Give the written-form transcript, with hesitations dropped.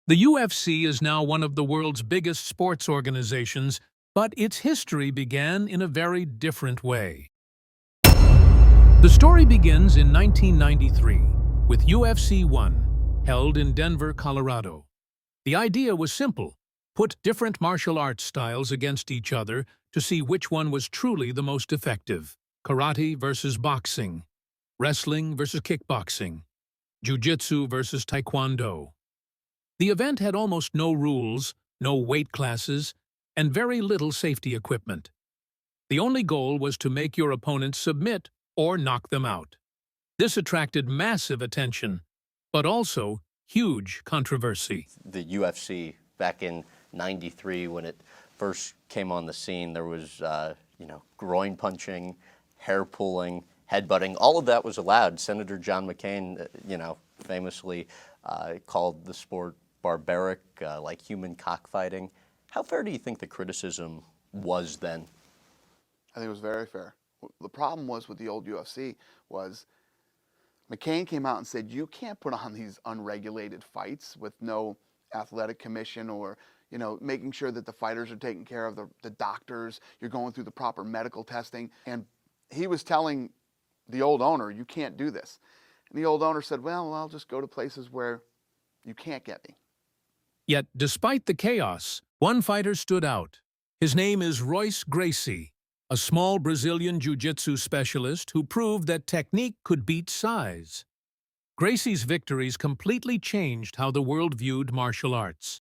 The UFC is now one of the world's biggest sports organizations, but its history began in a very different way. The story begins in 1993 with UFC 1, held in Denver, Colorado. The idea was simple: put different martial arts styles against each other to see which one was truly the most effective. Karate versus boxing, wrestling versus kickboxing, jiu-jitsu versus taekwondo. The event had almost no rules, no weight classes, and very little safety equipment. The only goal was to make your opponent submit or knock them out. This attracted massive attention, but also huge controversy. The UFC back in '93, when it first came on the scene, there was groin punching, hair pulling, headbutting. All of that was allowed. Senator John McCain, famously called the sport barbaric, like human cockfighting. How fair do you think the criticism was then? I think it was very fair. The problem was with the old UFC was McCain came out and said, you can't put on these unregulated fights with no athletic commission or, making sure that the fighters are taken care of, the doctors, you're going through the proper medical testing. And he was telling the old owner, you can't do this. And the old owner said, well, I'll just go to places where you can't get me. Yet, despite the chaos, one fighter stood out. His name is Royce Gracie, a small Brazilian jiu-jitsu specialist who proved that technique could beat size. Gracie's victories completely changed how the world viewed martial arts.